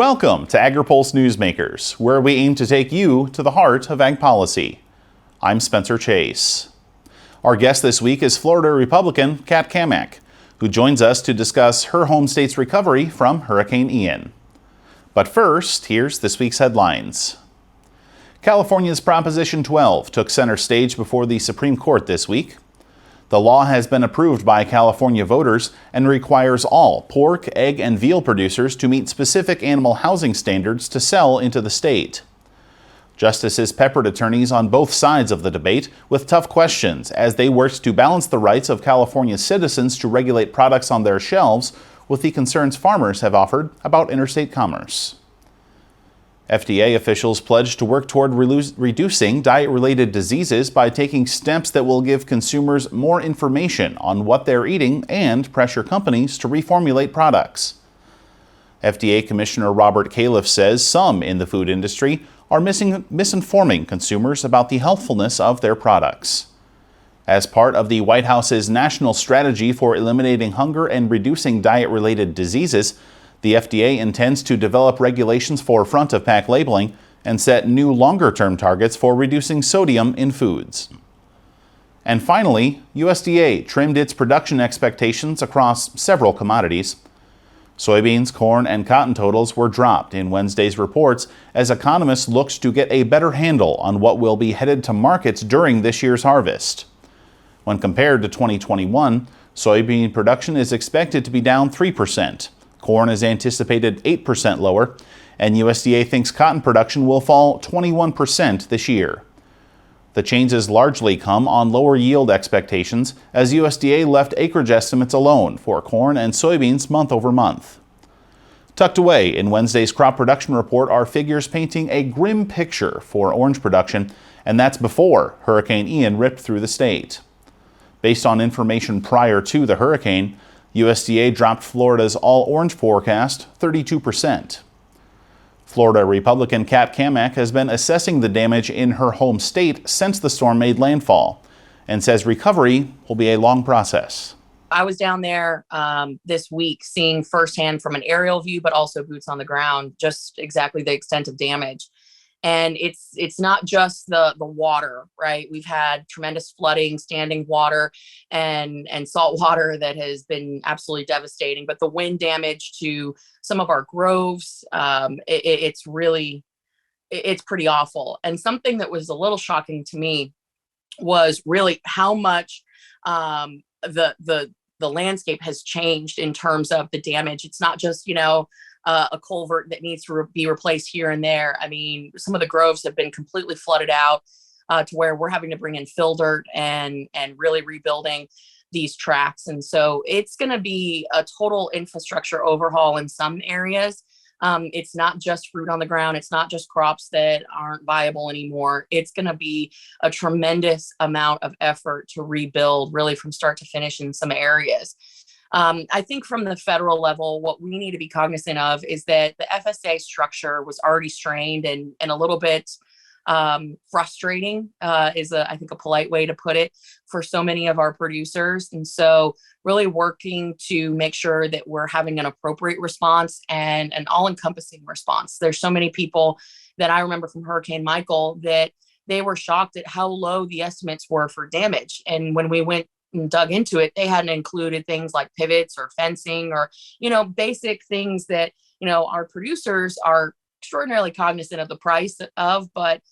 Welcome to Agri-Pulse Newsmakers, where we aim to take you to the heart of ag policy. I'm Spencer Chase. Our guest this week is Florida Republican Kat Cammack, who joins us to discuss her home state's recovery from Hurricane Ian. But first, here's this week's headlines. California's Proposition 12 took center stage before the Supreme Court this week. The law has been approved by California voters and requires all pork, egg, and veal producers to meet specific animal housing standards to sell into the state. Justices peppered attorneys on both sides of the debate with tough questions as they worked to balance the rights of California citizens to regulate products on their shelves with the concerns farmers have offered about interstate commerce. FDA officials pledged to work toward reducing diet-related diseases by taking steps that will give consumers more information on what they're eating and pressure companies to reformulate products. FDA Commissioner Robert Califf says some in the food industry are misinforming consumers about the healthfulness of their products. As part of the White House's national strategy for eliminating hunger and reducing diet-related diseases, the FDA intends to develop regulations for front-of-pack labeling and set new longer-term targets for reducing sodium in foods. And finally, USDA trimmed its production expectations across several commodities. Soybeans, corn, and cotton totals were dropped in Wednesday's reports as economists looked to get a better handle on what will be headed to markets during this year's harvest. When compared to 2021, soybean production is expected to be down 3%. Corn is anticipated 8% lower, and USDA thinks cotton production will fall 21% this year. The changes largely come on lower yield expectations as USDA left acreage estimates alone for corn and soybeans month over month. Tucked away in Wednesday's crop production report are figures painting a grim picture for orange production, and that's before Hurricane Ian ripped through the state. Based on information prior to the hurricane, USDA dropped Florida's all-orange forecast 32%. Florida Republican Kat Cammack has been assessing the damage in her home state since the storm made landfall and says recovery will be a long process. I was down there this week seeing firsthand from an aerial view, but also boots on the ground, just exactly the extent of damage. And it's not just the water, right? We've had tremendous flooding, standing water, and salt water that has been absolutely devastating. But the wind damage to some of our groves, it's pretty awful. And something that was a little shocking to me was really how much the landscape has changed in terms of the damage. It's not just, a culvert that needs to be replaced here and there. I mean, some of the groves have been completely flooded out to where we're having to bring in fill dirt and really rebuilding these tracks. And so it's going to be a total infrastructure overhaul in some areas. It's not just fruit on the ground. It's not just crops that aren't viable anymore. It's going to be a tremendous amount of effort to rebuild really from start to finish in some areas. I think from the federal level, what we need to be cognizant of is that the FSA structure was already strained and a little bit frustrating is I think a polite way to put it for so many of our producers. And so really working to make sure that we're having an appropriate response and an all-encompassing response. There's so many people that I remember from Hurricane Michael that they were shocked at how low the estimates were for damage. And when we went and dug into it, they hadn't included things like pivots or fencing or, basic things that, our producers are extraordinarily cognizant of the price of, but,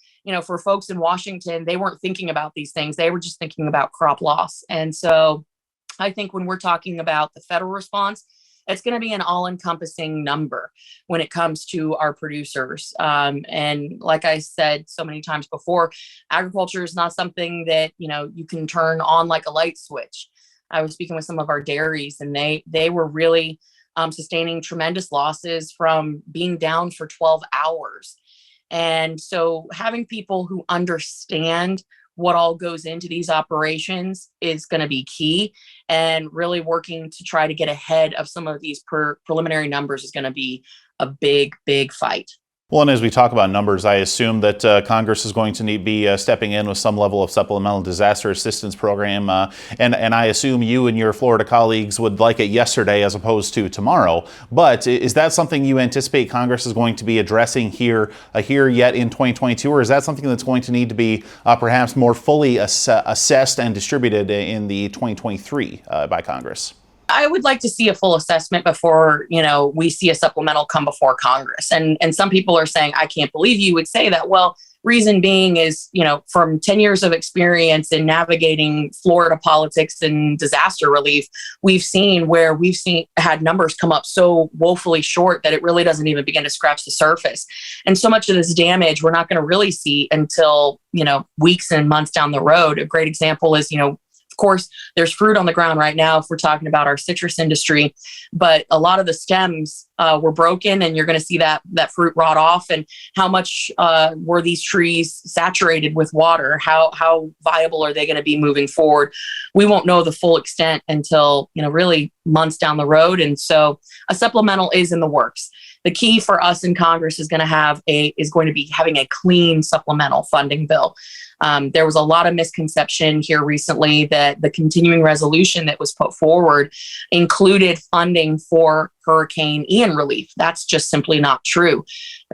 for folks in Washington, they weren't thinking about these things. They were just thinking about crop loss. And so I think when we're talking about the federal response, it's going to be an all-encompassing number when it comes to our producers. And like I said so many times before, agriculture is not something that, you can turn on like a light switch. I was speaking with some of our dairies, and they were really sustaining tremendous losses from being down for 12 hours. And so having people who understand what all goes into these operations is going to be key, and really working to try to get ahead of some of these preliminary numbers is going to be a big, big fight. Well, and as we talk about numbers, I assume that Congress is going to be stepping in with some level of supplemental disaster assistance program. And I assume you and your Florida colleagues would like it yesterday as opposed to tomorrow. But is that something you anticipate Congress is going to be addressing here yet in 2022? Or is that something that's going to need to be perhaps more fully assessed and distributed in the 2023 by Congress? I would like to see a full assessment before, we see a supplemental come before Congress. And some people are saying, I can't believe you would say that. Well, reason being is, from 10 years of experience in navigating Florida politics and disaster relief, we've had numbers come up so woefully short that it really doesn't even begin to scratch the surface. And so much of this damage we're not going to really see until, weeks and months down the road. A great example is, of course, there's fruit on the ground right now if we're talking about our citrus industry, but a lot of the stems were broken, and you're going to see that fruit rot off. And how much were these trees saturated with water? How viable are they going to be moving forward? We won't know the full extent until really months down the road. And so a supplemental is in the works. The key for us in Congress is going to be having a clean supplemental funding bill. There was a lot of misconception here recently that the continuing resolution that was put forward included funding for Hurricane Ian relief. That's just simply not true.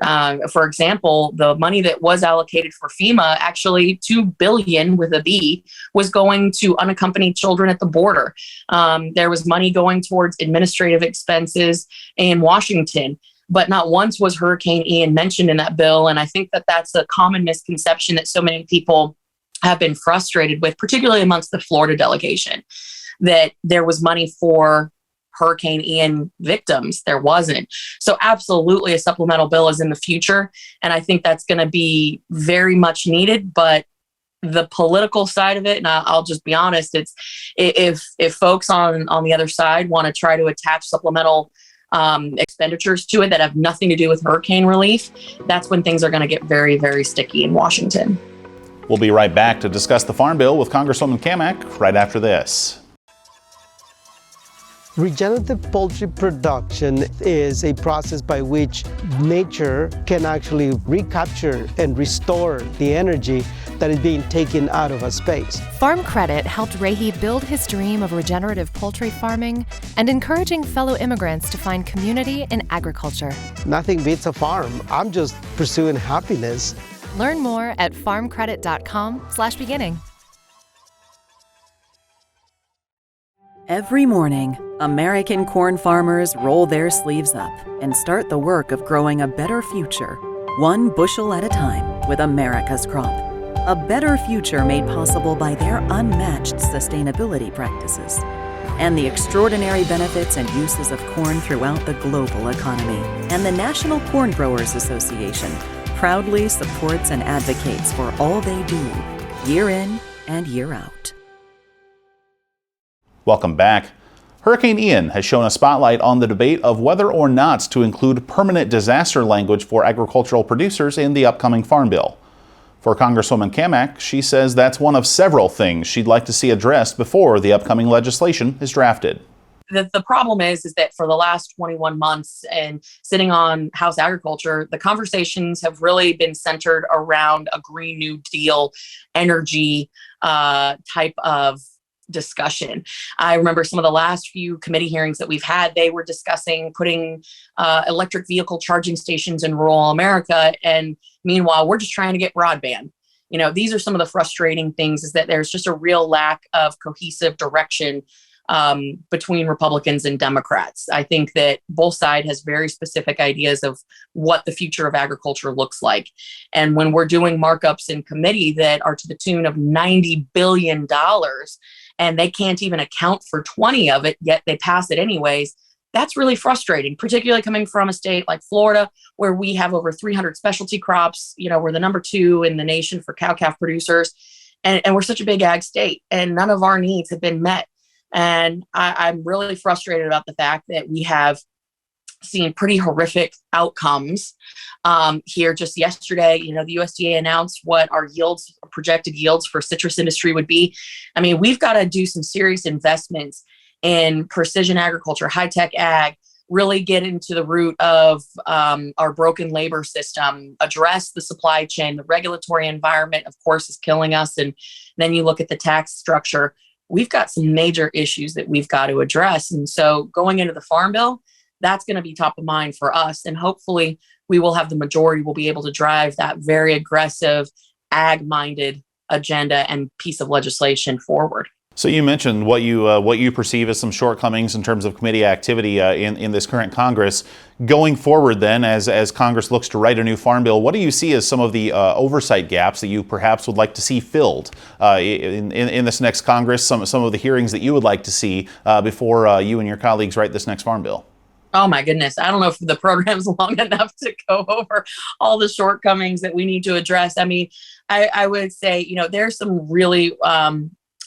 For example, the money that was allocated for FEMA, actually $2 billion with a B, was going to unaccompanied children at the border. There was money going towards administrative expenses in Washington. But not once was Hurricane Ian mentioned in that bill. And I think that that's a common misconception that so many people have been frustrated with, particularly amongst the Florida delegation, that there was money for Hurricane Ian victims. There wasn't. So absolutely a supplemental bill is in the future. And I think that's going to be very much needed. But the political side of it, and I'll just be honest, it's if folks on the other side want to try to attach supplemental expenditures to it that have nothing to do with hurricane relief, that's when things are going to get very, very sticky in Washington. We'll be right back to discuss the Farm Bill with Congresswoman Cammack right after this. Regenerative poultry production is a process by which nature can actually recapture and restore the energy that is being taken out of a space. Farm Credit helped Rahi build his dream of regenerative poultry farming and encouraging fellow immigrants to find community in agriculture. Nothing beats a farm. I'm just pursuing happiness. Learn more at farmcredit.com/beginning. Every morning, American corn farmers roll their sleeves up and start the work of growing a better future, one bushel at a time, with America's crop. A better future made possible by their unmatched sustainability practices and the extraordinary benefits and uses of corn throughout the global economy. And the National Corn Growers Association proudly supports and advocates for all they do, year in and year out. Welcome back. Hurricane Ian has shown a spotlight on the debate of whether or not to include permanent disaster language for agricultural producers in the upcoming Farm Bill. For Congresswoman Cammack, she says that's one of several things she'd like to see addressed before the upcoming legislation is drafted. The problem is that for the last 21 months and sitting on House Agriculture, the conversations have really been centered around a Green New Deal energy type of discussion. I remember some of the last few committee hearings that we've had, they were discussing putting electric vehicle charging stations in rural America. And meanwhile, we're just trying to get broadband. These are some of the frustrating things, is that there's just a real lack of cohesive direction between Republicans and Democrats. I think that both sides has very specific ideas of what the future of agriculture looks like. And when we're doing markups in committee that are to the tune of $90 billion, and they can't even account for 20 of it, yet they pass it anyways, that's really frustrating, particularly coming from a state like Florida, where we have over 300 specialty crops. We're the number 2 in the nation for cow-calf producers, and we're such a big ag state, and none of our needs have been met. And I'm really frustrated about the fact that we have seen pretty horrific outcomes here. Just yesterday, the USDA announced what our projected yields for citrus industry would be. I mean, we've got to do some serious investments in precision agriculture, high-tech ag, really get into the root of our broken labor system, address the supply chain. The regulatory environment, of course, is killing us. And then you look at the tax structure. We've got some major issues that we've got to address. And so going into the Farm Bill, that's going to be top of mind for us. And hopefully we will have the majority will be able to drive that very aggressive, ag-minded agenda and piece of legislation forward. So you mentioned what you perceive as some shortcomings in terms of committee activity in this current Congress. Going forward then, as Congress looks to write a new farm bill, what do you see as some of the oversight gaps that you perhaps would like to see filled in this next Congress, some of the hearings that you would like to see before you and your colleagues write this next farm bill? Oh my goodness. I don't know if the program's long enough to go over all the shortcomings that we need to address. I mean, I would say, there's some really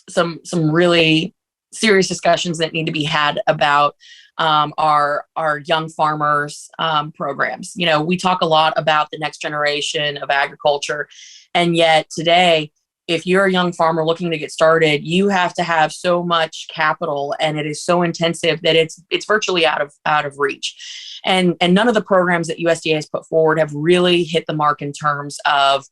some really serious discussions that need to be had about our young farmers programs. We talk a lot about the next generation of agriculture, and yet today, if you're a young farmer looking to get started, you have to have so much capital, and it is so intensive that it's virtually out of reach. And none of the programs that USDA has put forward have really hit the mark in terms of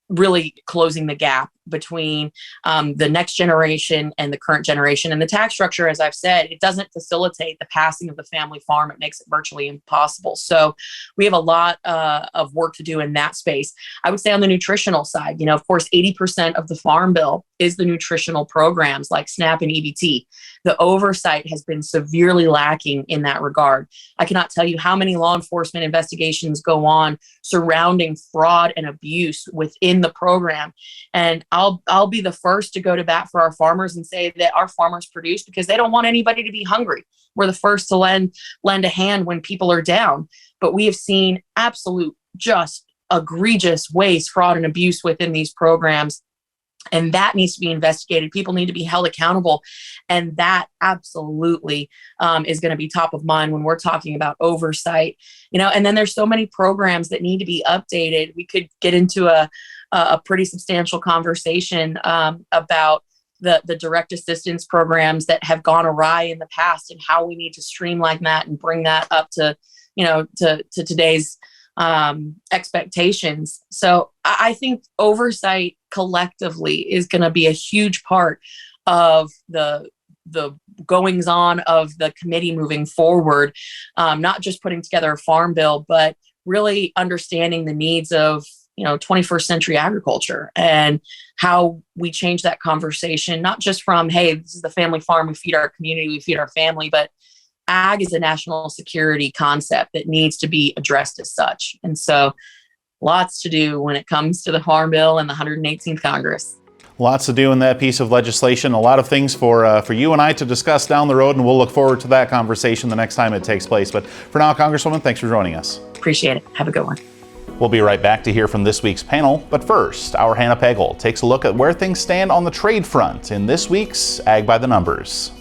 really closing the gap between the next generation and the current generation. And the tax structure, as I've said, it doesn't facilitate the passing of the family farm. It makes it virtually impossible. So we have a lot of work to do in that space. I would say on the nutritional side, of course, 80% of the Farm Bill is the nutritional programs like SNAP and EBT. The oversight has been severely lacking in that regard. I cannot tell you how many law enforcement investigations go on surrounding fraud and abuse within the program. And I'll be the first to go to bat for our farmers and say that our farmers produce because they don't want anybody to be hungry. We're the first to lend a hand when people are down. But we have seen absolute, just egregious waste, fraud, and abuse within these programs. And that needs to be investigated. People need to be held accountable. And that absolutely is going to be top of mind when we're talking about oversight. And then there's so many programs that need to be updated. We could get into a pretty substantial conversation about the direct assistance programs that have gone awry in the past and how we need to streamline that and bring that up to today's expectations. So I think oversight collectively is going to be a huge part of the goings on of the committee moving forward, not just putting together a farm bill, but really understanding the needs of 21st century agriculture and how we change that conversation, not just from, hey, this is the family farm, we feed our community, we feed our family, but ag is a national security concept that needs to be addressed as such. And so lots to do when it comes to the Farm Bill and the 118th Congress. Lots to do in that piece of legislation. A lot of things for you and I to discuss down the road, and we'll look forward to that conversation the next time it takes place. But for now, Congresswoman, thanks for joining us. Appreciate it. Have a good one. We'll be right back to hear from this week's panel. But first, our Hannah Pagel takes a look at where things stand on the trade front in this week's Ag by the Numbers.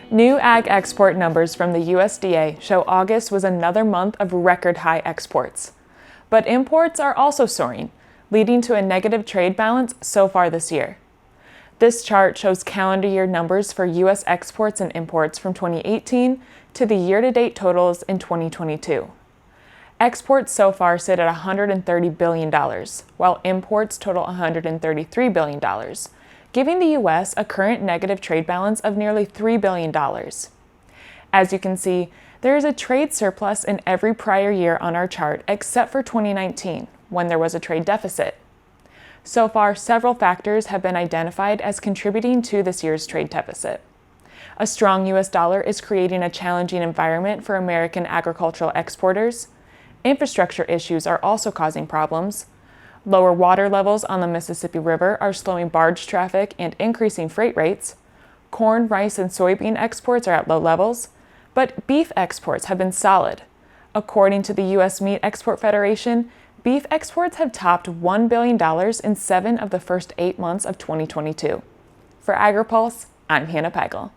New ag export numbers from the USDA show August was another month of record high exports. But imports are also soaring, leading to a negative trade balance so far this year. This chart shows calendar year numbers for U.S. exports and imports from 2018 to the year-to-date totals in 2022. Exports so far sit at $130 billion, while imports total $133 billion, giving the U.S. a current negative trade balance of nearly $3 billion. As you can see, there is a trade surplus in every prior year on our chart except for 2019, when there was a trade deficit. So far, several factors have been identified as contributing to this year's trade deficit. A strong U.S. dollar is creating a challenging environment for American agricultural exporters. Infrastructure issues are also causing problems. Lower water levels on the Mississippi River are slowing barge traffic and increasing freight rates. Corn, rice, and soybean exports are at low levels, but beef exports have been solid. According to the U.S. Meat Export Federation, beef exports have topped $1 billion in 7 of the first 8 months of 2022. For Agri-Pulse, I'm Hannah Pagel.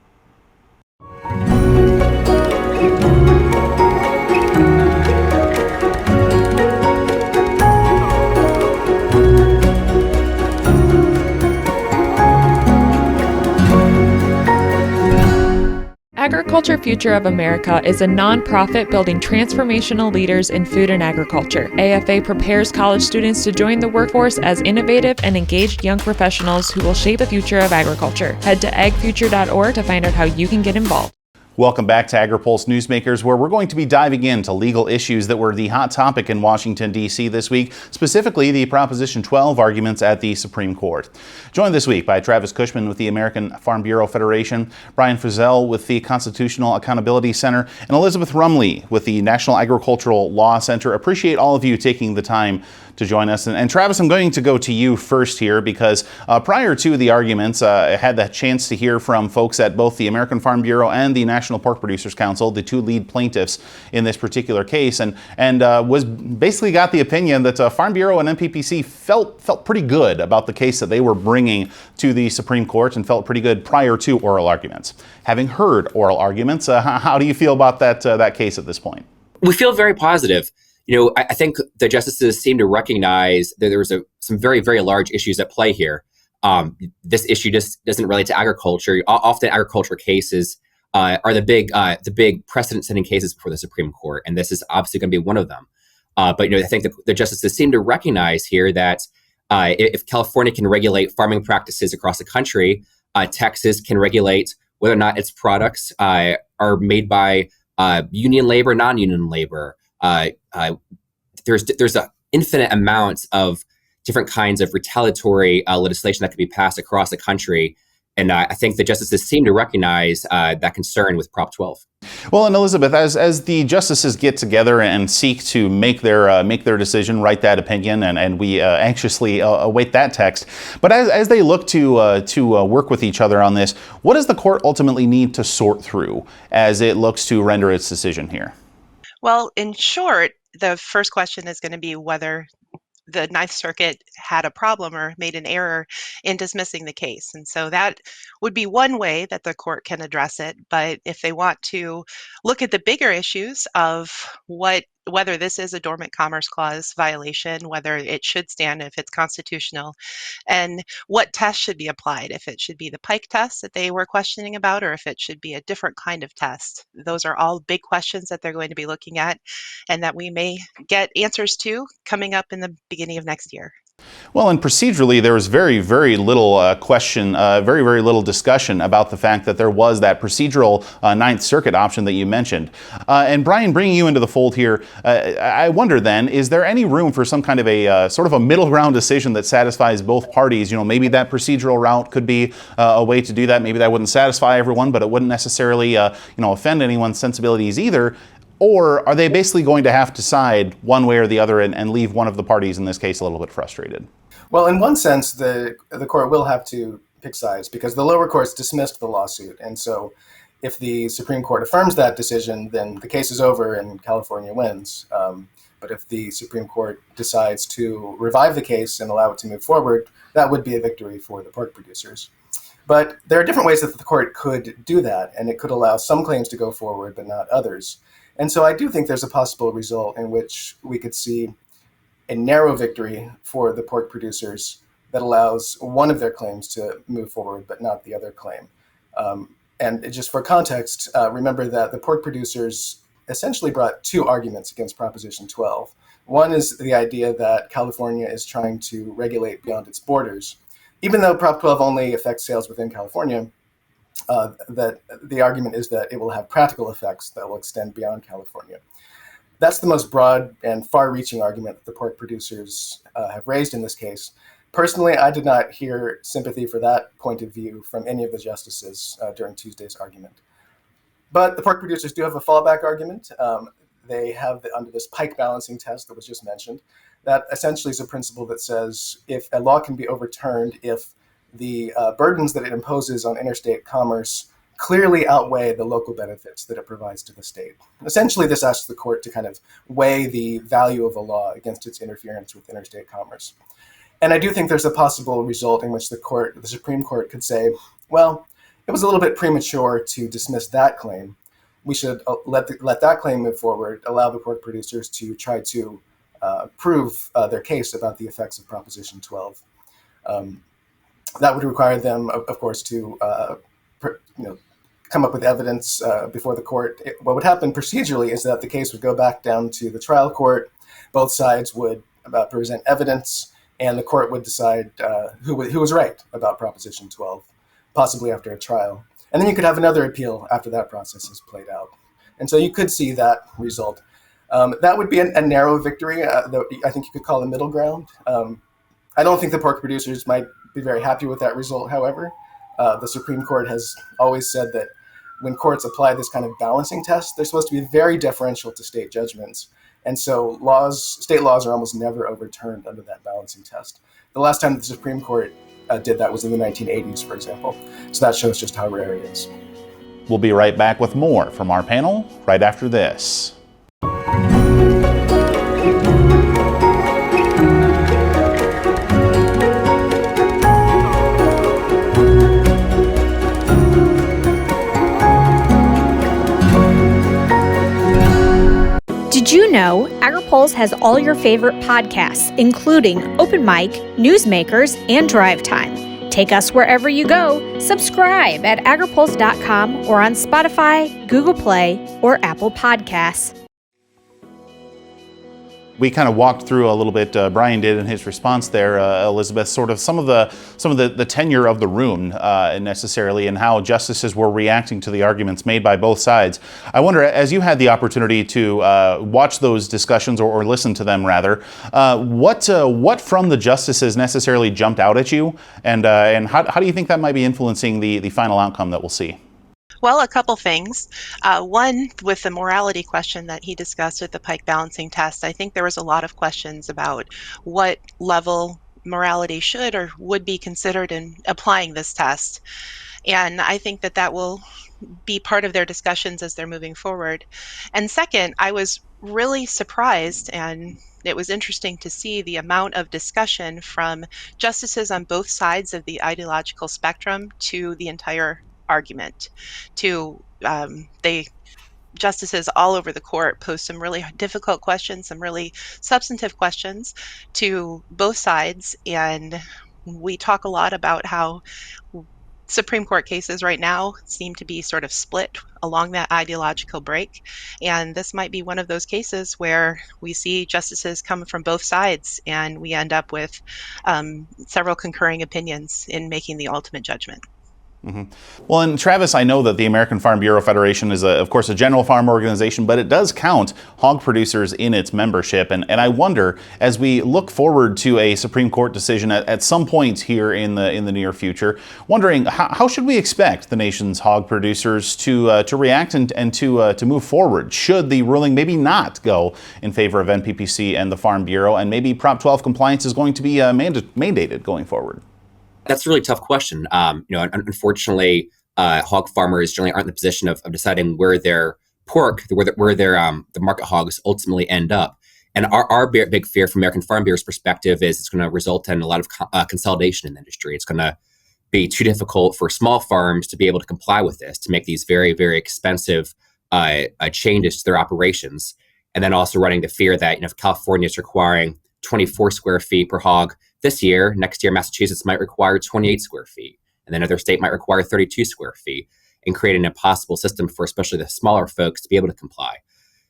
Agriculture Future of America is a nonprofit building transformational leaders in food and agriculture. AFA prepares college students to join the workforce as innovative and engaged young professionals who will shape the future of agriculture. Head to agfuture.org to find out how you can get involved. Welcome back to Agri-Pulse Newsmakers, where we're going to be diving into legal issues that were the hot topic in Washington, D.C. this week, specifically the Proposition 12 arguments at the Supreme Court. Joined this week by Travis Cushman with the American Farm Bureau Federation, Brian Frazelle with the Constitutional Accountability Center, and Elizabeth Rumley with the National Agricultural Law Center. Appreciate all of you taking the time to join us. And Travis, I'm going to go to you first here because prior to the arguments, I had the chance to hear from folks at both the American Farm Bureau and the National Pork Producers Council, the two lead plaintiffs in this particular case, and was basically got the opinion that Farm Bureau and MPPC felt pretty good about the case that they were bringing to the Supreme Court and felt pretty good prior to oral arguments. Having heard oral arguments, how do you feel about that case at this point? We feel very positive. I think the justices seem to recognize that there was some very, very large issues at play here. This issue just doesn't relate to agriculture. Often agriculture cases are the big precedent-setting cases before the Supreme Court, and this is obviously going to be one of them. But I think the justices seem to recognize here that if California can regulate farming practices across the country, Texas can regulate whether or not its products are made by union labor, non-union labor. There's an infinite amount of different kinds of retaliatory legislation that could be passed across the country. And I think the justices seem to recognize that concern with Prop 12. Well, and Elizabeth, as the justices get together and seek to make their decision, write that opinion, and we anxiously await that text. But as they look to work with each other on this, what does the court ultimately need to sort through as it looks to render its decision here? Well, in short, the first question is going to be whether the Ninth Circuit had a problem or made an error in dismissing the case. And so that would be one way that the court can address it. But if they want to look at the bigger issues of whether this is a Dormant Commerce Clause violation, whether it should stand if it's constitutional, and what test should be applied, if it should be the Pike test that they were questioning about, or if it should be a different kind of test. Those are all big questions that they're going to be looking at and that we may get answers to coming up in the beginning of next year. Well, and procedurally, there was very, very little very, very little discussion about the fact that there was that procedural Ninth Circuit option that you mentioned. And Brian, bringing you into the fold here, I wonder then, is there any room for some kind of a sort of a middle ground decision that satisfies both parties? Maybe that procedural route could be a way to do that. Maybe that wouldn't satisfy everyone, but it wouldn't necessarily, offend anyone's sensibilities either. Or are they basically going to have to side one way or the other and leave one of the parties, in this case, a little bit frustrated? Well, in one sense, the court will have to pick sides because the lower courts dismissed the lawsuit. And so if the Supreme Court affirms that decision, then the case is over and California wins. But if the Supreme Court decides to revive the case and allow it to move forward, that would be a victory for the pork producers. But there are different ways that the court could do that, and it could allow some claims to go forward, but not others. And so I do think there's a possible result in which we could see a narrow victory for the pork producers that allows one of their claims to move forward, but not the other claim. And just for context, remember that the pork producers essentially brought two arguments against Proposition 12. One is the idea that California is trying to regulate beyond its borders. Even though Prop 12 only affects sales within California, that the argument is that it will have practical effects that will extend beyond California. That's the most broad and far-reaching argument that the pork producers have raised in this case. Personally, I did not hear sympathy for that point of view from any of the justices during Tuesday's argument. But the pork producers do have a fallback argument. They have, under this Pike balancing test that was just mentioned, that essentially is a principle that says if a law can be overturned if the burdens that it imposes on interstate commerce clearly outweigh the local benefits that it provides to the state. Essentially, this asks the court to kind of weigh the value of a law against its interference with interstate commerce. And I do think there's a possible result in which the Supreme Court could say, well, it was a little bit premature to dismiss that claim. We should let that claim move forward, allow the pork producers to try to prove their case about the effects of Proposition 12. That would require them, of course, to come up with evidence before the court. What would happen procedurally is that the case would go back down to the trial court. Both sides would present evidence, and the court would decide who was right about Proposition 12, possibly after a trial. And then you could have another appeal after that process is played out. And so you could see that result. That would be a narrow victory, though I think you could call a middle ground. I don't think the pork producers might be very happy with that result, however. The Supreme Court has always said that when courts apply this kind of balancing test, they're supposed to be very deferential to state judgments. And so state laws are almost never overturned under that balancing test. The last time the Supreme Court did that was in the 1980s, for example. So that shows just how rare it is. We'll be right back with more from our panel right after this. Did you know Agri-Pulse has all your favorite podcasts, including Open Mic, Newsmakers, and Drive Time? Take us wherever you go. Subscribe at agripulse.com or on Spotify, Google Play, or Apple Podcasts. We kind of walked through a little bit, Brian did in his response there, Elizabeth, sort of some of the tenure of the room necessarily, and how justices were reacting to the arguments made by both sides. I wonder, as you had the opportunity to watch those discussions or listen to them rather, what from the justices necessarily jumped out at you, and how do you think that might be influencing the final outcome that we'll see? Well, a couple things. One, with the morality question that he discussed with the Pike balancing test, I think there was a lot of questions about what level morality should or would be considered in applying this test. And I think that will be part of their discussions as they're moving forward. And second, I was really surprised, and it was interesting to see the amount of discussion from justices on both sides of the ideological spectrum to the entire argument. Justices all over the court posed some really difficult questions, some really substantive questions to both sides, and we talk a lot about how Supreme Court cases right now seem to be sort of split along that ideological break, and this might be one of those cases where we see justices come from both sides and we end up with several concurring opinions in making the ultimate judgment. Mm-hmm. Well, and Travis, I know that the American Farm Bureau Federation is, of course, a general farm organization, but it does count hog producers in its membership. And I wonder, as we look forward to a Supreme Court decision at some point here in the near future, wondering how should we expect the nation's hog producers to react and to move forward? Should the ruling maybe not go in favor of NPPC and the Farm Bureau, and maybe Prop 12 compliance is going to be mandated going forward? That's a really tough question. Unfortunately, hog farmers generally aren't in the position of deciding where their pork, where their the market hogs ultimately end up. And our big fear from American Farm Bureau's perspective is it's going to result in a lot of consolidation in the industry. It's going to be too difficult for small farms to be able to comply with this, to make these very, very expensive changes to their operations. And then also running the fear that if California is requiring 24 square feet per hog this year, next year Massachusetts might require 28 square feet, and then another state might require 32 square feet, and create an impossible system for especially the smaller folks to be able to comply.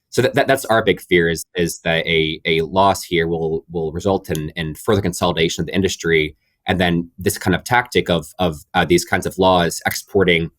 So that's our big fear is that a loss here will result in further consolidation of the industry, and then this kind of tactic of these kinds of laws exporting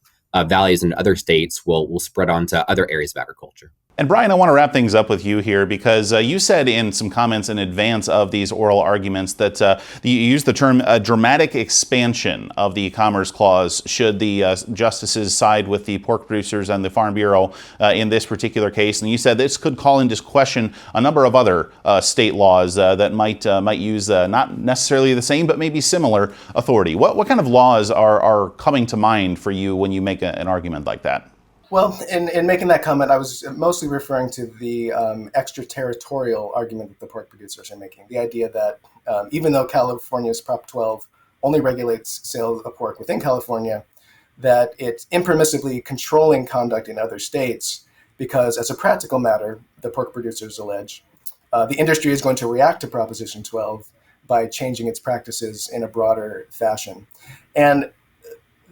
values into other states will spread onto other areas of agriculture. And Brian, I want to wrap things up with you here because you said in some comments in advance of these oral arguments that you used the term dramatic expansion of the Commerce Clause should the justices side with the pork producers and the Farm Bureau in this particular case. And you said this could call into question a number of other state laws that might use not necessarily the same, but maybe similar authority. What kind of laws are coming to mind for you when you make an argument like that? Well, in making that comment, I was mostly referring to the extraterritorial argument that the pork producers are making. The idea that even though California's Prop 12 only regulates sales of pork within California, that it's impermissibly controlling conduct in other states because, as a practical matter, the pork producers allege, the industry is going to react to Proposition 12 by changing its practices in a broader fashion. And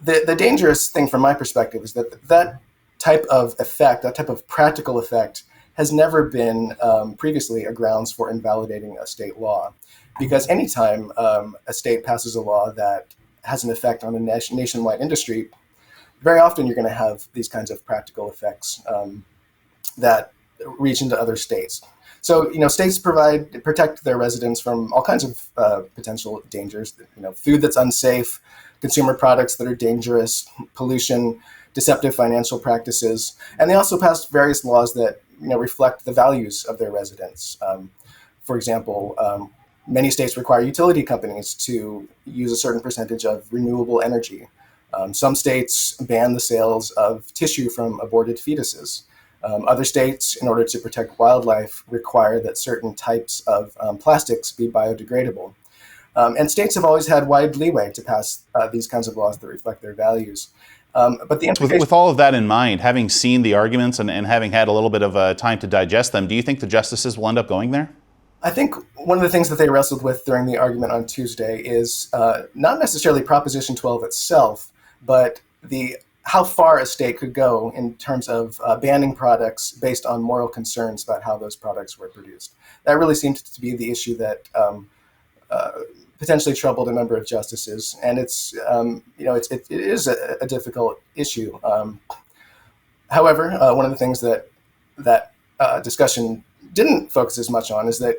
the dangerous thing from my perspective is that that type of effect, that type of practical effect, has never been previously a grounds for invalidating a state law. Because anytime a state passes a law that has an effect on a nationwide industry, very often you're going to have these kinds of practical effects that reach into other states. So, states protect their residents from all kinds of potential dangers. Food that's unsafe, consumer products that are dangerous, pollution, deceptive financial practices, and they also pass various laws that reflect the values of their residents. For example, many states require utility companies to use a certain percentage of renewable energy. Some states ban the sales of tissue from aborted fetuses. Other states, in order to protect wildlife, require that certain types of plastics be biodegradable. And states have always had wide leeway to pass these kinds of laws that reflect their values. But the with all of that in mind, having seen the arguments and having had a little bit of time to digest them, do you think the justices will end up going there? I think one of the things that they wrestled with during the argument on Tuesday is not necessarily Proposition 12 itself, but how far a state could go in terms of banning products based on moral concerns about how those products were produced. That really seemed to be the issue that potentially troubled a number of justices, and it is a difficult issue. However, one of the things that discussion didn't focus as much on is that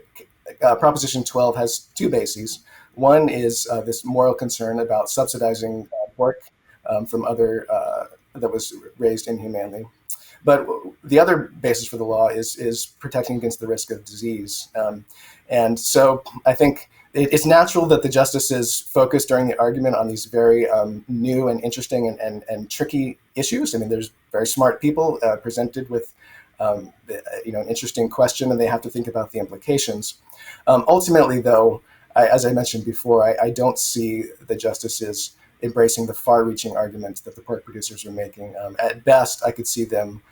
Proposition 12 has two bases. One is this moral concern about subsidizing pork from other that was raised inhumanely. But the other basis for the law is protecting against the risk of disease. And so I think it's natural that the justices focus during the argument on these very new and interesting and tricky issues. I mean, there's very smart people presented with an interesting question, and they have to think about the implications. Ultimately, though, as I mentioned before, I don't see the justices embracing the far-reaching arguments that the pork producers are making. At best, I could see them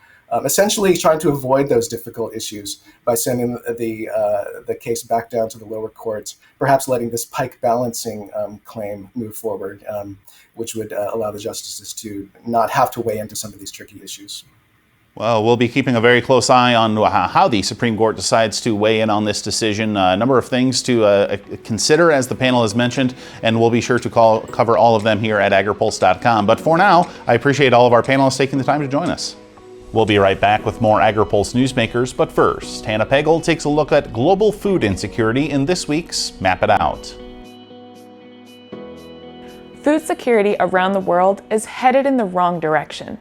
essentially trying to avoid those difficult issues by sending the case back down to the lower courts, perhaps letting this pike balancing claim move forward, which would allow the justices to not have to weigh into some of these tricky issues. Well, we'll be keeping a very close eye on how the Supreme Court decides to weigh in on this decision. A number of things to consider, as the panel has mentioned, and we'll be sure to cover all of them here at Agri-Pulse.com. But for now, I appreciate all of our panelists taking the time to join us. We'll be right back with more Agri-Pulse Newsmakers, but first, Hannah Pagel takes a look at global food insecurity in this week's Map It Out. Food security around the world is headed in the wrong direction.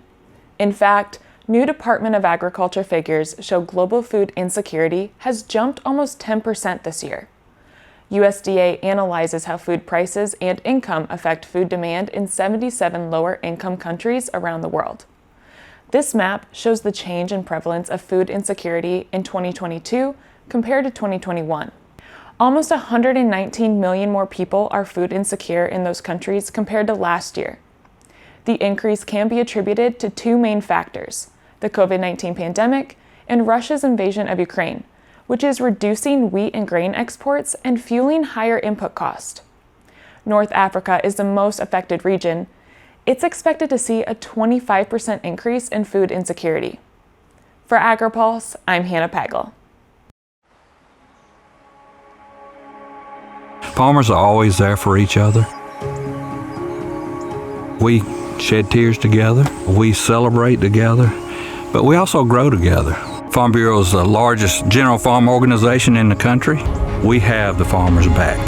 In fact, new Department of Agriculture figures show global food insecurity has jumped almost 10% this year. USDA analyzes how food prices and income affect food demand in 77 lower-income countries around the world. This map shows the change in prevalence of food insecurity in 2022 compared to 2021. Almost 119 million more people are food insecure in those countries compared to last year. The increase can be attributed to two main factors: the COVID-19 pandemic and Russia's invasion of Ukraine, which is reducing wheat and grain exports and fueling higher input costs. North Africa is the most affected region. It's expected to see a 25% increase in food insecurity. For Agri-Pulse, I'm Hannah Pagel. Farmers are always there for each other. We shed tears together, we celebrate together, but we also grow together. Farm Bureau is the largest general farm organization in the country. We have the farmers' back.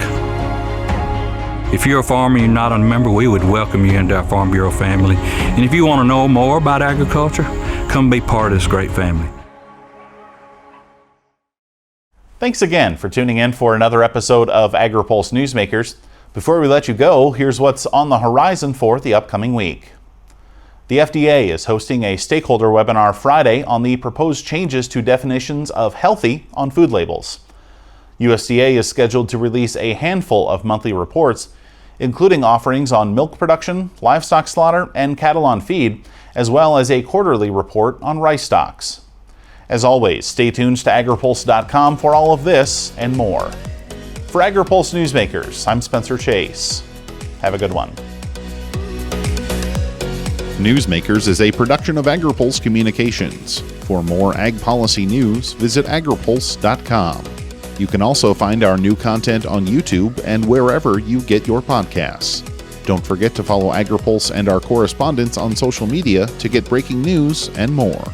If you're a farmer and you're not a member, we would welcome you into our Farm Bureau family. And if you want to know more about agriculture, come be part of this great family. Thanks again for tuning in for another episode of Agri-Pulse Newsmakers. Before we let you go, here's what's on the horizon for the upcoming week. The FDA is hosting a stakeholder webinar Friday on the proposed changes to definitions of healthy on food labels. USDA is scheduled to release a handful of monthly reports, including offerings on milk production, livestock slaughter, and cattle on feed, as well as a quarterly report on rice stocks. As always, stay tuned to agripulse.com for all of this and more. For Agri-Pulse Newsmakers, I'm Spencer Chase. Have a good one. Newsmakers is a production of Agri-Pulse Communications. For more ag policy news, visit agripulse.com. You can also find our new content on YouTube and wherever you get your podcasts. Don't forget to follow Agri-Pulse and our correspondents on social media to get breaking news and more.